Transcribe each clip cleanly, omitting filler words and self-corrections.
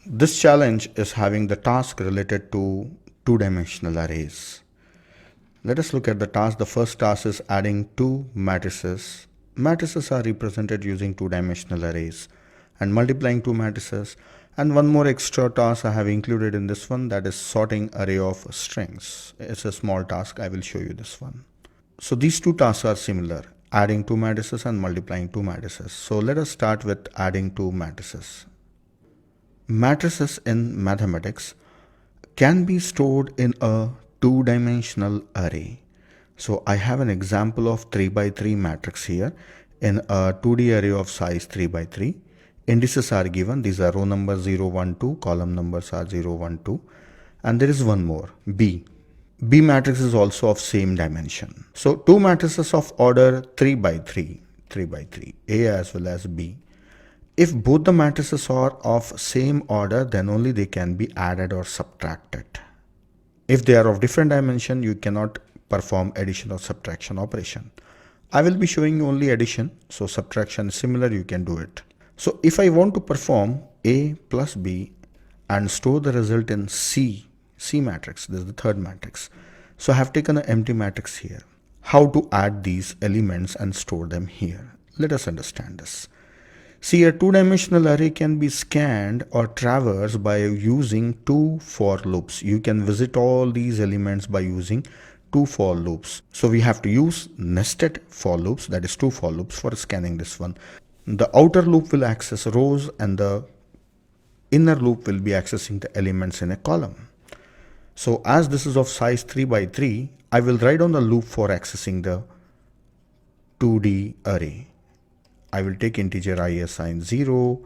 This challenge is having the task related to two-dimensional arrays. Let us look at the task. The first task is adding two matrices. Matrices are represented using two-dimensional arrays and multiplying two matrices. And one more extra task I have included in this one, that is sorting array of strings. It's a small task. I will show you this one. So these two tasks are similar, adding two matrices and multiplying two matrices. So let us start with adding two matrices. Matrices in mathematics can be stored in a two-dimensional array. So I have an example of 3 by 3 matrix here in a 2D array of size 3 by 3. Indices are given. These are row numbers 0, 1, 2, column numbers are 0, 1, 2. And there is one more, B. B matrix is also of same dimension. So two matrices of order 3 by 3, 3 by 3, A as well as B. If both the matrices are of same order, then only they can be added or subtracted. If they are of different dimension, you cannot perform addition or subtraction operation. I will be showing you only addition, so subtraction is similar, you can do it. So if I want to perform A plus B and store the result in C matrix, this is the third matrix. So I have taken an empty matrix here. How to add these elements and store them here? Let us understand this. See, a two-dimensional array can be scanned or traversed by using two for loops. You can visit all these elements by using two for loops. So we have to use nested for loops, that is two for loops for scanning this one. The outer loop will access rows and the inner loop will be accessing the elements in a column. So as this is of size 3 by 3, I will write on the loop for accessing the 2D array. I will take integer I assigned 0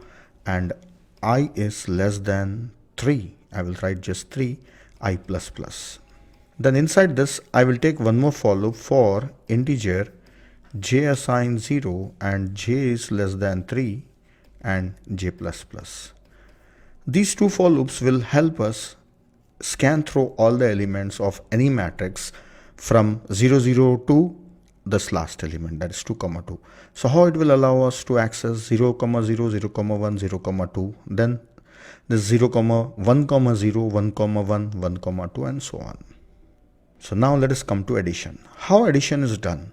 and I is less than 3. I will write just 3 I plus plus. Then inside this I will take one more for loop for integer j assigned 0 and j is less than 3 and j plus plus. These two for loops will help us scan through all the elements of any matrix from 0, 0 to this last element, that is 2, 2. So how it will allow us to access 0, 0, 0, 1, 0, 2, then this 0, 1, 0, 1, 1, 1, 2 and so on. So now let us come to addition. How addition is done?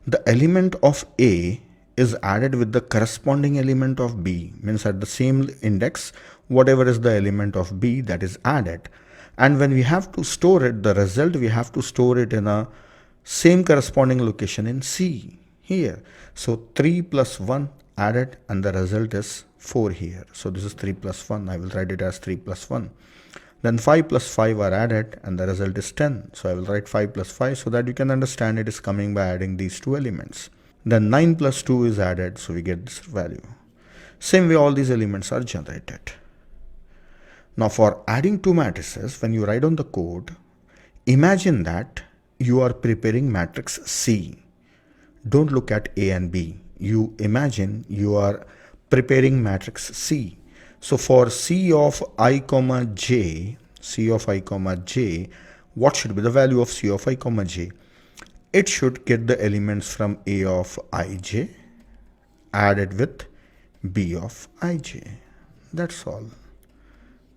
The element of A is added with the corresponding element of B, means at the same index, whatever is the element of B, that is added. And when we have to store it, the result, we have to store it in a same corresponding location in C here. So 3 plus 1 added and the result is 4 here. So this is 3 plus 1. I will write it as 3 plus 1. Then 5 plus 5 are added and the result is 10. So I will write 5 plus 5 so that you can understand it is coming by adding these two elements. Then 9 plus 2 is added, so we get this value. Same way all these elements are generated. Now for adding two matrices, when you write on the code, imagine that you are preparing matrix C. Don't look at A and B. You imagine you are preparing matrix C. So for C of I comma j, what should be the value of C of I comma j? It should get the elements from A of ij added with B of ij. That's all.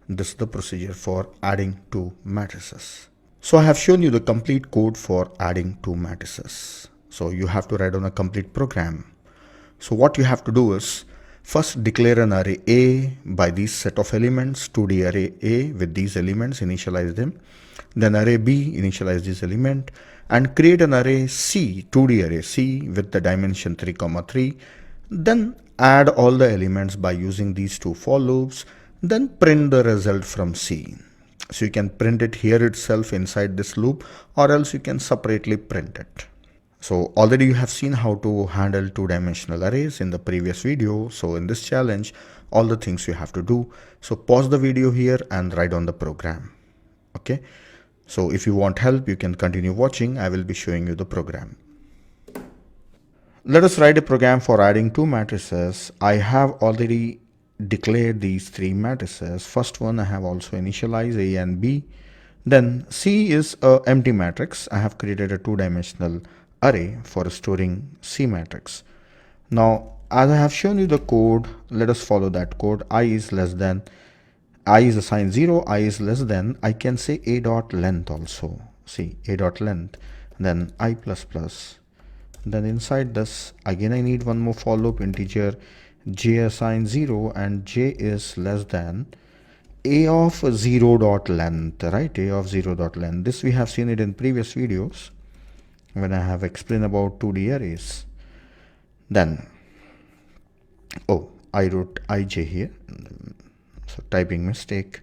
This is the procedure for adding two matrices. So I have shown you the complete code for adding two matrices. So you have to write on a complete program. So what you have to do is first declare an array A by these set of elements, 2D array A with these elements, initialize them. Then array B, initialize this element and create an array C, 2D array C with the dimension 3, 3. Then add all the elements by using these two for loops. Then print the result from C. So you can print it here itself inside this loop or else you can separately print it. So already you have seen how to handle two-dimensional arrays in the previous video. So in this challenge, all the things you have to do. So pause the video here and write on the program. Okay. So if you want help, you can continue watching. I will be showing you the program. Let us write a program for adding two matrices. I have already declared these three matrices. First one I have also initialized A and B. Then C is an empty matrix. I have created a two-dimensional array for storing C matrix. Now as I have shown you the code, let us follow that code. I is less than I is assigned 0, I is less than, I can say a dot length also. See, a dot length, then I plus plus. Then inside this, again I need one more for loop, integer j assigned 0 and j is less than a of 0 dot length, right? A of 0 dot length. This we have seen it in previous videos when I have explained about 2D arrays. Then, oh, I wrote ij here, so typing mistake.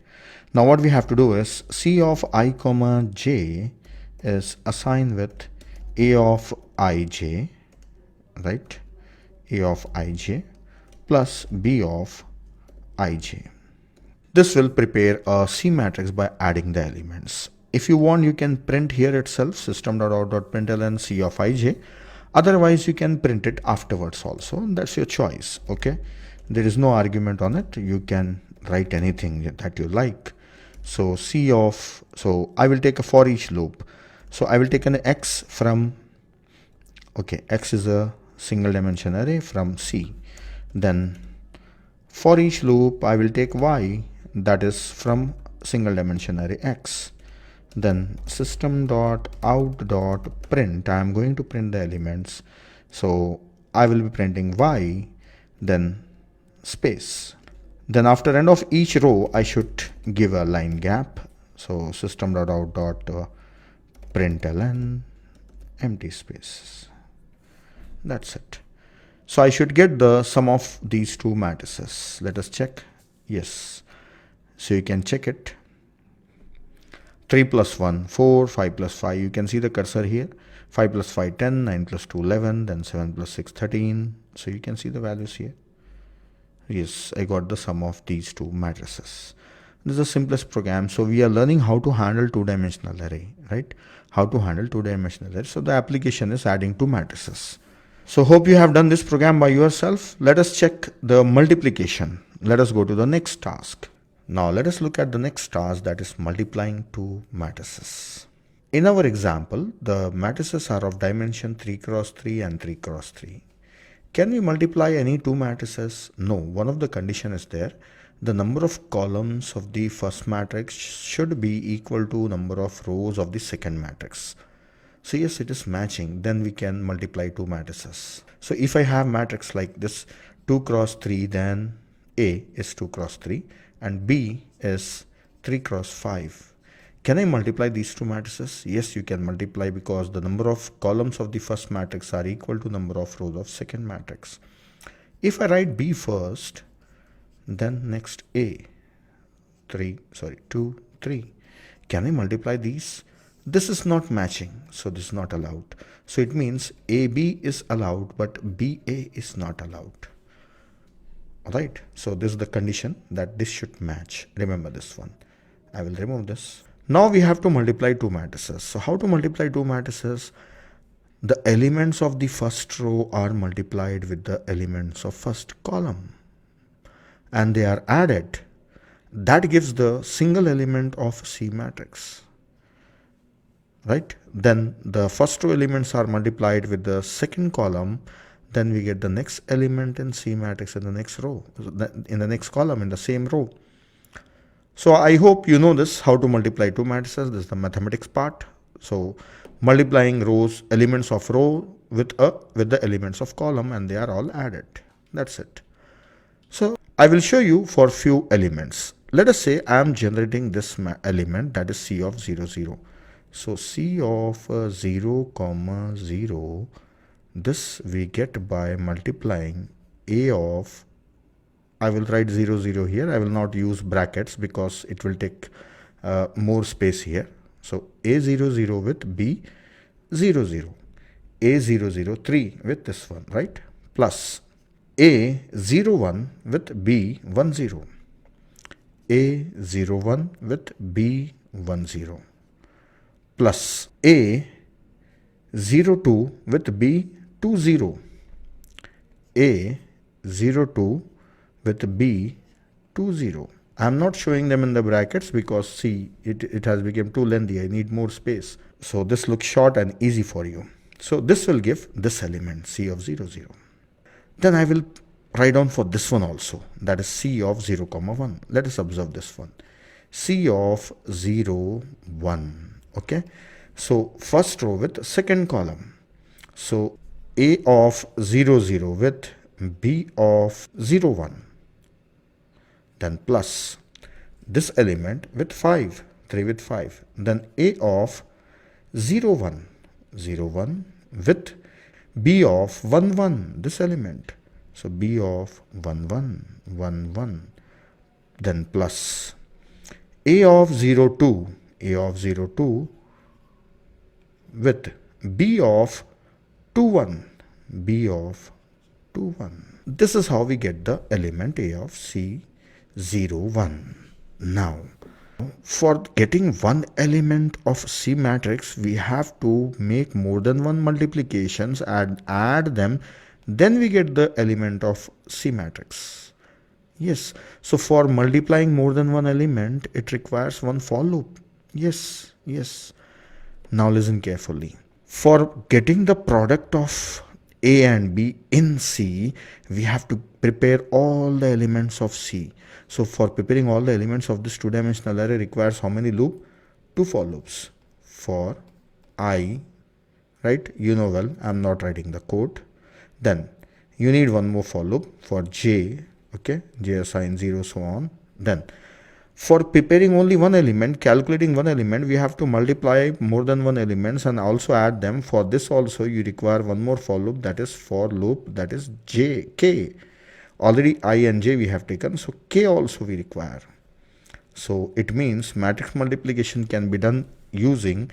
Now what we have to do is c of I comma j is assigned with a of ij, right? A of ij plus b of ij. This will prepare a C matrix by adding the elements. If you want, you can print here itself system.out.println C of ij. Otherwise, you can print it afterwards also. That's your choice. Okay. There is no argument on it. You can write anything that you like. So so I will take a for each loop. So I will take an x from, okay, x is a single dimension array from C. Then for each loop, I will take y, that is from single dimension array x. Then system.out.print, I am going to print the elements. So I will be printing y, then space. Then after end of each row, I should give a line gap. So system.out.println empty space. That's it. So I should get the sum of these two matrices. Let us check. Yes. So you can check it. 3 plus 1, 4, 5 plus 5. You can see the cursor here. 5 plus 5, 10, 9 plus 2, 11, then 7 plus 6, 13. So you can see the values here. Yes, I got the sum of these two matrices. This is the simplest program. So we are learning how to handle two-dimensional array, right? How to handle two-dimensional array. So the application is adding two matrices. So hope you have done this program by yourself. Let us check the multiplication. Let us go to the next task. Now let us look at the next task, that is multiplying two matrices. In our example, the matrices are of dimension 3 cross 3 and 3 cross 3. Can we multiply any two matrices? No, one of the condition is there. The number of columns of the first matrix should be equal to number of rows of the second matrix. So yes, it is matching. Then we can multiply two matrices. So if I have matrix like this 2 cross 3, then A is 2 cross 3 and B is 3 cross 5. Can I multiply these two matrices? Yes, you can multiply because the number of columns of the first matrix are equal to number of rows of second matrix. If I write B first, then next A, 2, 3. Can I multiply these? This is not matching, so this is not allowed. So it means AB is allowed, but BA is not allowed. Alright, so this is the condition that this should match. Remember this one. I will remove this. Now we have to multiply two matrices. So how to multiply two matrices? The elements of the first row are multiplied with the elements of first column and they are added. That gives the single element of C matrix. Right? Then the first two elements are multiplied with the second column. Then we get the next element in C matrix in the next row, in the next column, in the same row. So I hope you know this, how to multiply two matrices. This is the mathematics part. So multiplying rows, elements of row with the elements of column, and they are all added. That's it. So I will show you for few elements. Let us say I am generating this element, that is C of 0, 0. So C of 0, 0, this we get by multiplying A of, I will write 0, 0 here. I will not use brackets because it will take more space here. So A 0, 0 with B 0, 0. A 0, 0, 3 with this one, right? Plus A 0, 1 with B 1, 0. A 0, 1 with B 1, 0. Plus A 0, 2 with B 2, 0. A 0, 2 with B 2, 0. I am not showing them in the brackets because see, it has become too lengthy. I need more space. So this looks short and easy for you. So this will give this element C of 0, 0. Then I will write down for this one also, that is C of 0 comma 1. Let us observe this one, C of 0 1. Okay, so first row with second column, so A of 0 0 with B of 0 1, then plus this element with 5, 3 with 5, then A of 0 1 0 1 with B of 1 1, this element, so B of 1 1 1 1, then plus A of 0 2 A of 0 2 with B of 2 1 B of 2 1. This is how we get the element A of C 0 1. Now for getting one element of C matrix, we have to make more than one multiplications and add them, then we get the element of C matrix. Yes, so for multiplying more than one element, it requires one for loop. Yes, yes. Now listen carefully. For getting the product of A and B in C, we have to prepare all the elements of C. So for preparing all the elements of this two-dimensional array requires how many loop? 2 for loops. For I, right? You know well, I'm not writing the code. Then you need one more for loop for J, okay? J assign 0, so on. Then for preparing only one element, calculating one element, we have to multiply more than one elements and also add them. For this also you require one more for loop, that is for loop, that is J, K. Already I and J we have taken, so K also we require. So it means matrix multiplication can be done using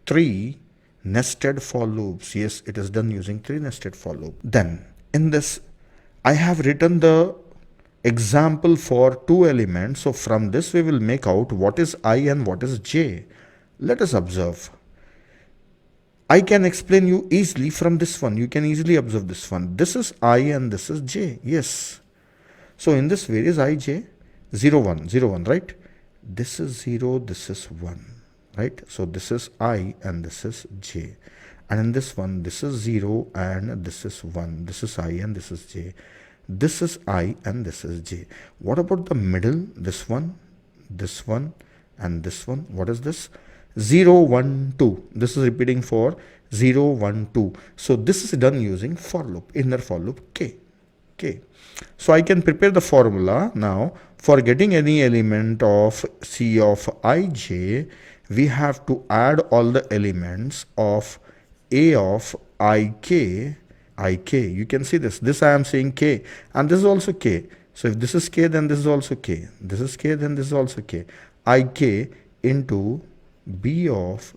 3 nested for loops. Yes, it is done using 3 nested for loop. Then in this I have written the example for 2 elements. So from this we will make out what is I and what is J. Let us observe. I can explain you easily from this one. You can easily observe this one. This is I and this is J. Yes. So in this, where is I, J? 0, 1, 0, 1, right? This is 0, this is 1, right? So this is I and this is J. And in this one, this is 0 and this is 1. This is I and this is J. This is I and this is J. What about the middle? This one and this one. What is this? 0, 1, 2. This is repeating for 0, 1, 2. So this is done using for loop, inner for loop K. K. So I can prepare the formula now. For getting any element of C of ij, we have to add all the elements of A of ik. You can see this I am saying K, and this is also K. So if this is K, then this is also K. This is K, then this is also K. Ik into B of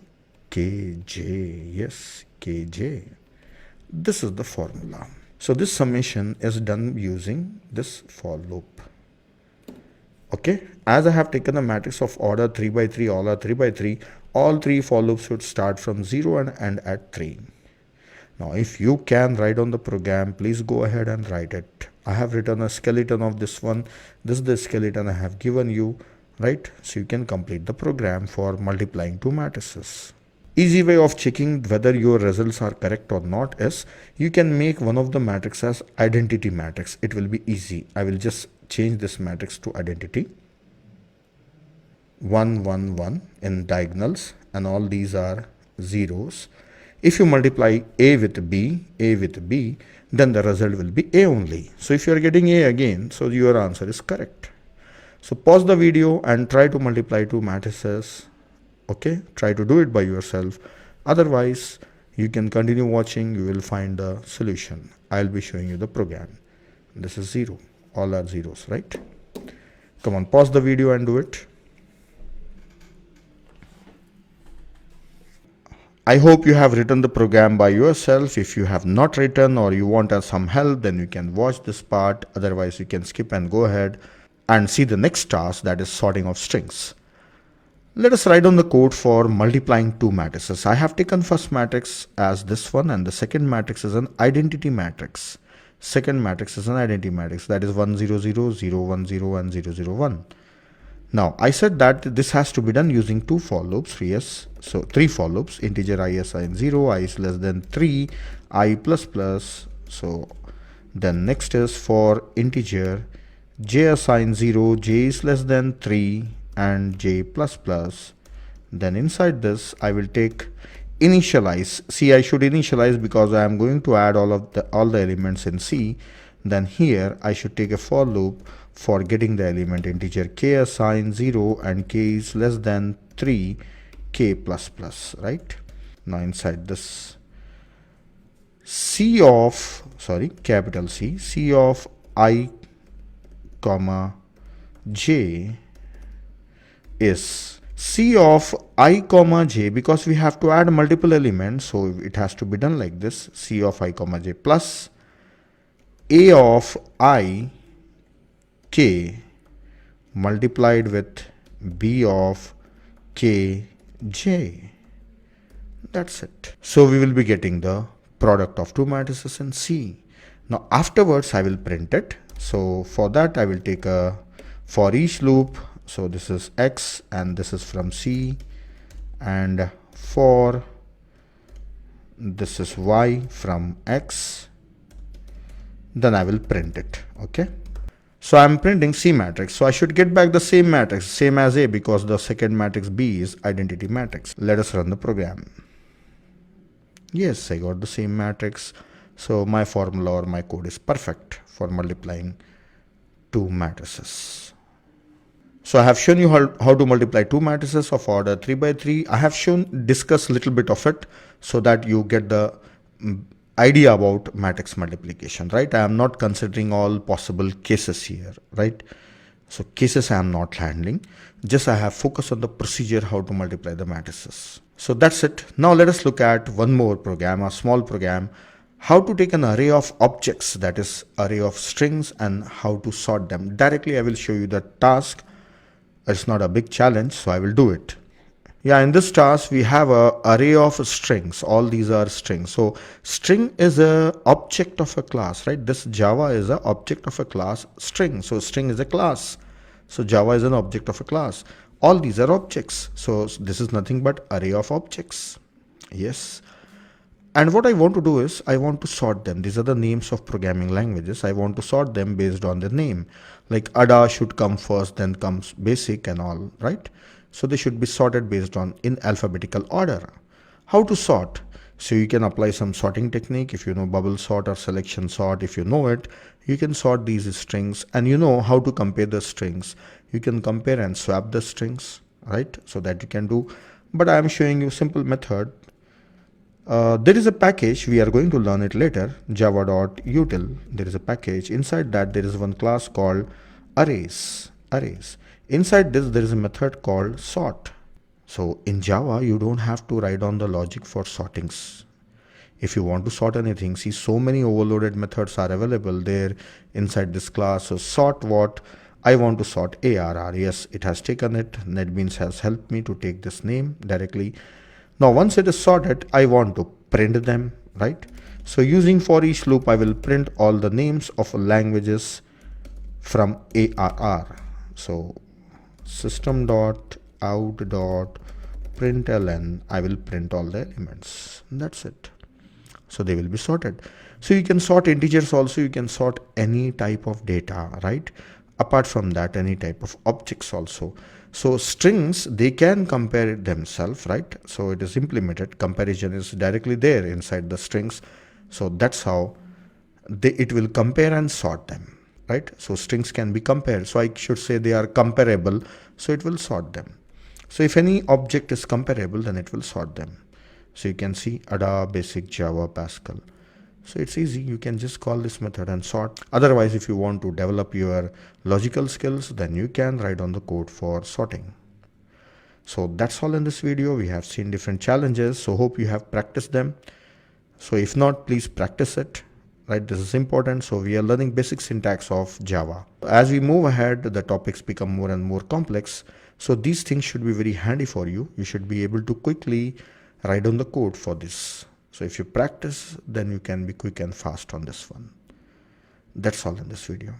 Kj. Yes, Kj. This is the formula. So this summation is done using this for loop. Okay, as I have taken a matrix of order 3 by 3, all are 3 by 3, all 3 for loops should start from 0 and end at 3. Now if you can write on the program, please go ahead and write it. I have written a skeleton of this one. This is the skeleton I have given you, right? So you can complete the program for multiplying 2 matrices. Easy way of checking whether your results are correct or not is you can make one of the matrices as identity matrix. It will be easy. I will just change this matrix to identity. 1, 1, 1 in diagonals, and all these are zeros. If you multiply A with B, then the result will be A only. So if you are getting A again, so your answer is correct. So pause the video and try to multiply 2 matrices. Okay, try to do it by yourself. Otherwise, you can continue watching. You will find the solution. I'll be showing you the program. This is 0. All are zeros, right? Come on, pause the video and do it. I hope you have written the program by yourself. If you have not written or you want some help, then you can watch this part. Otherwise, you can skip and go ahead and see the next task, that is sorting of strings. Let us write down the code for multiplying 2 matrices. I have taken first matrix as this one, and the second matrix is an identity matrix. Second matrix is an identity matrix, that is 1 0 0 0 1 0 and 0 0 1. Now I said that this has to be done using 2 for loops. Yes, so 3 for loops. Integer I assign 0, I is less than 3, I plus plus. So Then next is for integer, j assign 0, j is less than 3 and j plus plus. Then inside this I will take initialize. See, I should initialize because I am going to add all the elements in C. Then here I should take a for loop for getting the element integer k assign 0 and k is less than 3 k plus plus, right? Now inside this capital C of I comma j is C of I comma j, because we have to add multiple elements, so it has to be done like this. C of I comma j plus a of I k multiplied with b of k j. That's it. So we will be getting the product of two matrices in C. Now afterwards I will print it. So for that I will take a for each loop. So this is x and this is from C, and for this is y from x. Then I will print it. Okay. So I'm printing C matrix. So I should get back the same matrix, same as A, because the second matrix B is identity matrix. Let us run the program. Yes, I got the same matrix. So my formula or my code is perfect for multiplying two matrices. So I have shown you how to multiply two matrices of order 3 by 3. I have discussed a little bit of it so that you get the idea about matrix multiplication, right? I am not considering all possible cases here, right? So cases I am not handling. Just I have focused on the procedure how to multiply the matrices. So that's it. Now let us look at one more program, a small program, how to take an array of objects, that is array of strings, and how to sort them. Directly I will show you the task. It's not a big challenge, so I will do it. Yeah, in this task we have a array of strings. All these are strings. So string is a object of a class, right? This Java is a object of a class string. So string is a class. So Java is an object of a class. All these are objects. So this is nothing but array of objects. Yes. And what I want to do is I want to sort them. These are the names of programming languages. I want to sort them based on their name. Like Ada should come first, then comes basic and all, right? So they should be sorted based on in alphabetical order. How to sort? So you can apply some sorting technique. If you know bubble sort or selection sort, if you know it, you can sort these strings, and you know how to compare the strings. You can compare and swap the strings, right? So that you can do. But I am showing you simple method. There is a package, we are going to learn it later, java.util. There is a package. Inside that there is one class called arrays. Inside this there is a method called sort. So in Java you don't have to write down the logic for sortings. If you want to sort anything, see, so many overloaded methods are available there inside this class. So sort what? I want to sort ARR. Yes, it has taken it. NetBeans has helped me to take this name directly. Now once it is sorted, I want to print them, right? So using for each loop, I will print all the names of languages from ARR. So system.out.println, I will print all the elements. That's it. So they will be sorted. So you can sort integers also, you can sort any type of data, right? Apart from that, any type of objects also. So strings, they can compare themselves, right? So it is implemented. Comparison is directly there inside the strings. So that's how it will compare and sort them, right? So strings can be compared. So I should say they are comparable. So it will sort them. So if any object is comparable, then it will sort them. So you can see Ada, Basic, Java, Pascal. So it's easy. You can just call this method and sort. Otherwise, if you want to develop your logical skills, then you can write on the code for sorting. So that's all in this video. We have seen different challenges. So hope you have practiced them. So if not, please practice it, right? This is important. So we are learning basic syntax of Java. As we move ahead, the topics become more and more complex. So these things should be very handy for you. You should be able to quickly write down the code for this. So if you practice, then you can be quick and fast on this one. That's all in this video.